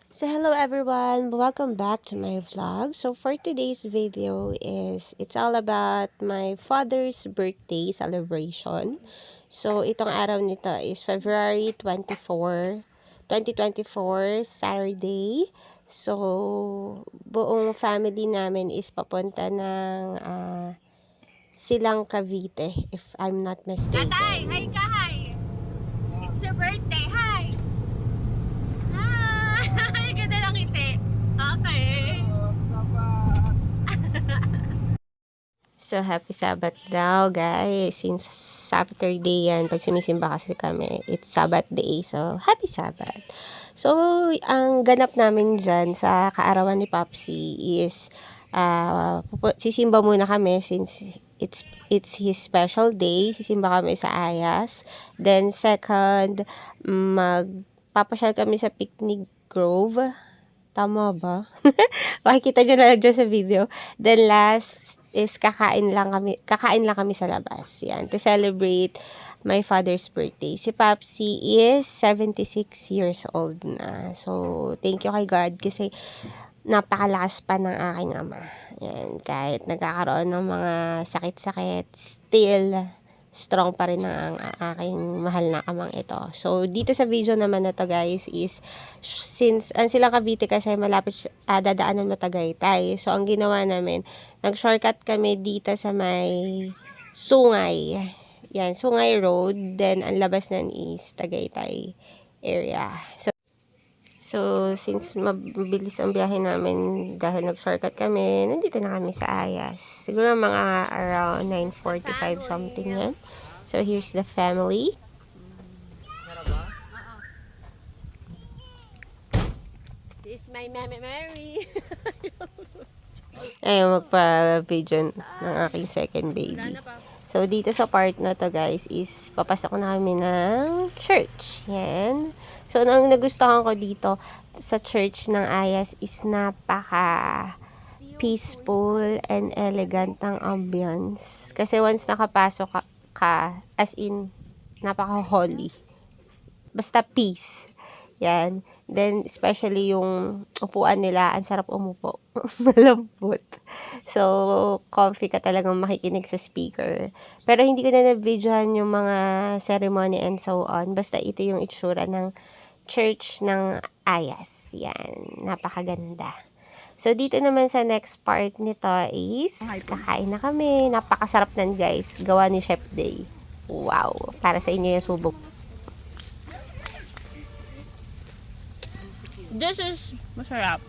So hello everyone, welcome back to my vlog. So for today's video it's all about my father's birthday celebration. So itong araw nito is February 24, 2024, Saturday. So buong family namin is papunta ng Silang Cavite, if I'm not mistaken. Tatay, hi ka, hi! It's your birthday, hi! Hi! Ganda lang ngiti. Okay. So, happy Sabbath daw, guys. Since Saturday yan, pag sumisimba kasi kami, it's Sabbath day. So, happy Sabbath. So, ang ganap namin dyan sa kaarawan ni Popsi is, sisimba muna kami since it's his special day. Sisimba kami sa Ayas. Then, second, magpapasyal kami sa Picnic Grove. Tama ba? Makikita nyo na lang dyan sa video. Then last is kakain lang kami sa labas. Yan, to celebrate my father's birthday. Si Papsi is 76 years old na. So, thank you kay God kasi napakalakas pa ng aking ama. Yan, kahit nagkakaroon ng mga sakit-sakit, still strong pa rin ang aking mahal na amang ito. So, dito sa video naman na to guys is, since ang Silang Cavite kasi malapit dadaanan mo Tagaytay. So, ang ginawa namin, nag-shortcut kami dito sa may Sungay. Yan, Sungay Road. Then, ang labas nan is Tagaytay area. So, since mabilis ang biyahe namin dahil nag-shortcut kami, nandito na kami sa Ayas. Siguro mga around 9:45 something yan. So, here's the family. This is my Mama Mary. Ayun, magpa-video ng aking second baby. So, dito sa part na to guys is papasok na kami ng church. Yan. So, ang nagustuhan ko dito sa church ng Ayas is napaka peaceful and elegant ang ambience. Kasi once nakapasok ka as in, napaka-holy. Basta peace. Yan. Then, especially yung upuan nila, ang sarap umupo. Malambot. So, comfy ka talagang makikinig sa speaker. Pero hindi ko na na-videohan yung mga ceremony and so on. Basta ito yung itsura ng church ng Ayas. Yan. Napakaganda. So, dito naman sa next part nito is kakain na kami. Napakasarap nan guys. Gawa ni Chef Day. Wow. Para sa inyo yung subok. This is masarap.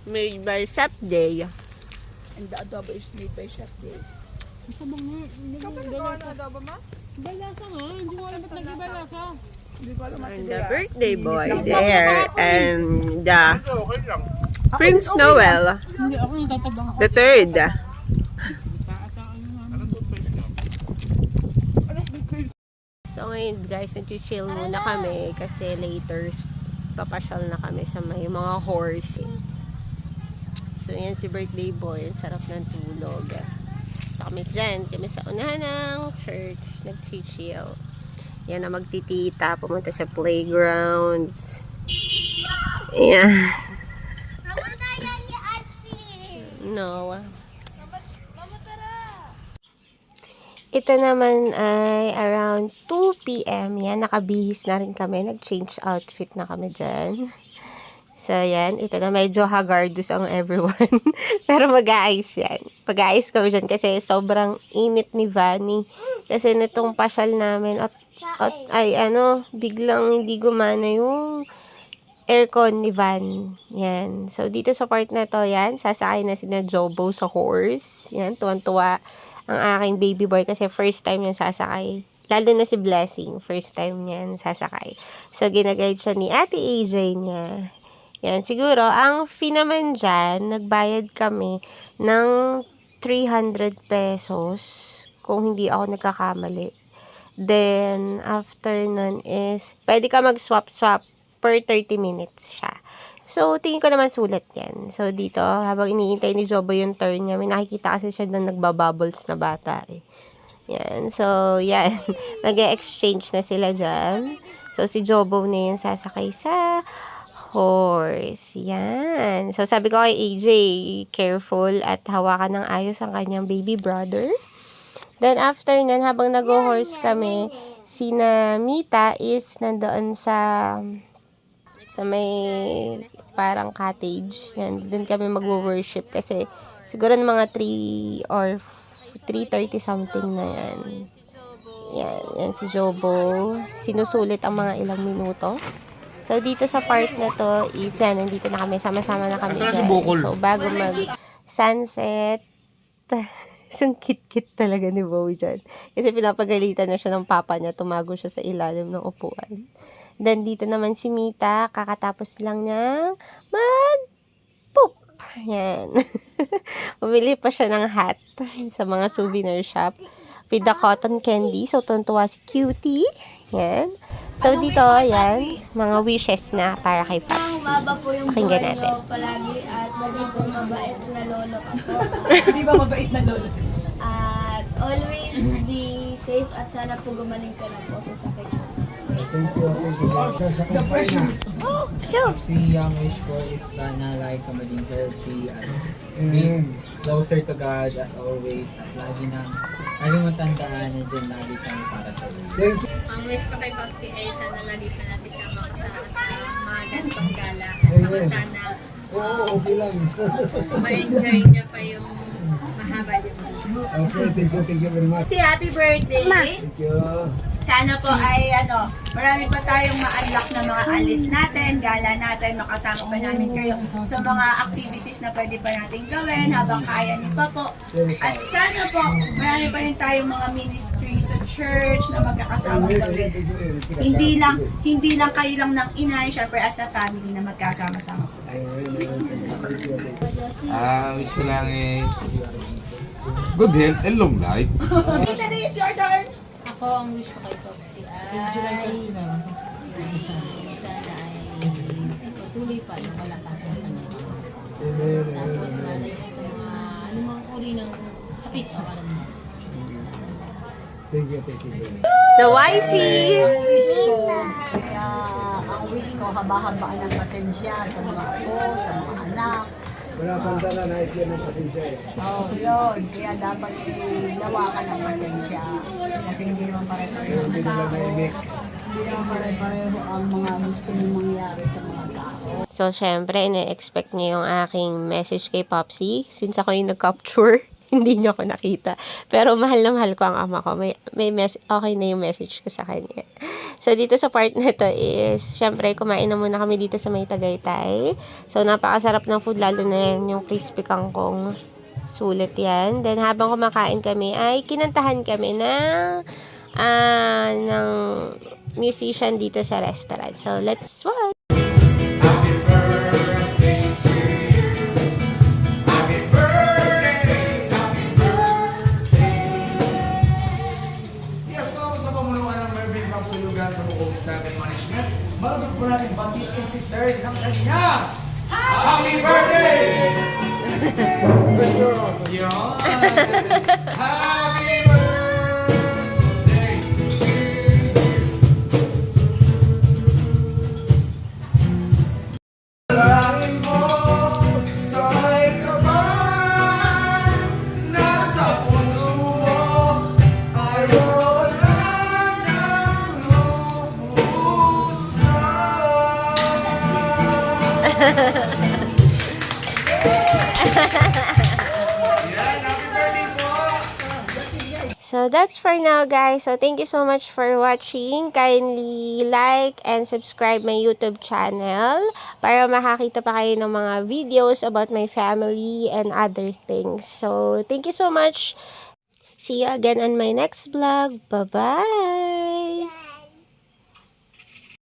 Made by Chef Day. And the adobo is made by Chef Day. Ikaw ba nagawa ng adobo, ma? Balasa nga, hindi ko alam ba't nag-iba lasa. Hindi ko alam And the birthday boy there. And the Prince Noel. Hindi ako natatabang ako. The third. So ngayon guys, nag-chill muna kami kasi later papasyal na kami sa may mga horse. So yan si birthday boy, ang sarap ng tulog. So, kami dyan, kami sa unahan ng church, nag-chill. Yan na magtitita, pumunta sa playgrounds. Yan. No. Ito naman ay around 2 p.m. Yan, nakabihis na rin kami. Nag-change outfit na kami dyan. So, yan. Ito na medyo haggardus ang everyone. Pero mag-aayos yan. Mag-aayos kami dyan kasi sobrang init ni Vanny. Kasi nitong pasyal namin biglang hindi gumana yung aircon ni Van. Yan. So, dito sa part na to, yan, sasakay na sina Jobo sa horse. Yan, tuwan-tuwa ang aking baby boy kasi first time niya sasakay. Lalo na si Blessing, first time niya sasakay. So, ginaguide siya ni Ate AJ niya. Yan, siguro, ang fee naman dyan, nagbayad kami ng 300 pesos kung hindi ako nagkakamali. Then, after nun is, pwede ka mag-swap-swap per 30 minutes siya. So, tingin ko naman sulit yan. So, dito, habang iniintay ni Jobo yung turn niya, may nakikita kasi siya doon nagbabubbles na bata eh. Yan. So, yan. Nag-exchange na sila dyan. So, So, si Jobo na yung sasakay sa horse. Yan. So, sabi ko kay AJ, careful at hawakan ng ayos ang kanyang baby brother. Then, after nan, habang nag-horse kami, sina Mita is nandoon sa may parang cottage. Yan. Doon kami mag-worship kasi siguro ng mga 3 or 3:30 something na yan. Yan si Jobo. Sinusulit ang mga ilang minuto. So, dito sa part na to is yan, nandito na kami, sama-sama na kami dyan. So, bago mag-sunset, isang kit-kit talaga ni Bo dyan. Kasi pinapagalitan na siya ng papa niya, tumago siya sa ilalim ng upuan. Then, dito naman si Mita, kakatapos lang niyang mag-poop. Yan. Bumili pa siya ng hat sa mga souvenir shop with the cotton candy. So, tuntua si Cutie. Yan. So, dito, yan, mga wishes na para kay Fabs. Maba po yung Pakinggan buhay natin. nyo palagi at maging po mabait na lolo ka po. Di ba mabait na lolo? At always be safe at sana po gumaling ka na po sa sakit mo. Thank you. The pressure. Si young wish ko is sana like ka maging healthy at be closer to God as always at lagi mo tandaan na dyan lagi kami para sa iyo. Ang wish ko kay Foxy ay sana lagi pa natin siya makasama sa mga ganitong gala. At saka sana Okay lang. ma-enjoy niya pa yung mahaba niya sa Okay, thank you very much. Si happy birthday. Thank you. Sana po ay marami pa tayong ma-unlock na mga alis natin, gala natin, makasama pa namin kayo sa mga activities na pwede pa natin gawin habang kaya niyo pa po. At sana po, marami pa rin tayong mga ministry sa church na magkakasama gawin. Hindi lang kayo lang ng inay, syempre as a family na magkasama-sama po. Wish ko lang good health and long life. It's your turn! Ako, ang wish ko kay Popsi ay sana ay patuloy pa yung malakas ng kanya. Tapos malayo sa mga anumang uri ng sakit o karamdaman. Thank you. The wifey! Ang wish ko, haba-habaan ng pasensya sa mga apo, sa mga anak. Wala kang dala na yan ng pasensya eh. Yun. Kaya dapat ilawa ka ng pasensya. Kasi hindi naman pare-pareho ang tao. Hindi naman pare-pareho ang mga gusto mong mangyari sa mga tao. So, syempre, ina-expect niya yung aking message kay Popsi. Since ako yung nag-capture, hindi niyo ako nakita. Pero mahal na mahal ko ang ama ko. Okay na yung message ko sa kanya. So, dito sa part na to is, syempre, kumain na muna kami dito sa may Tagaytay. So, napakasarap ng food, lalo na yan, yung crispy kangkong. Sulit yan. Then, habang kumakain kami, ay kinantahan kami ng musician dito sa restaurant. So, let's watch! Sa buong staff and management, malagod po natin batiin si Sir ng kanya. Happy birthday! Yun! Happy birthday to you! Langin mo sa'y kaban, nasa puso mo ay wala ng lubos na. So, that's for now, guys. So, thank you so much for watching. Kindly like and subscribe my YouTube channel para makakita pa kayo ng mga videos about my family and other things. So, thank you so much. See you again on my next vlog. Bye-bye!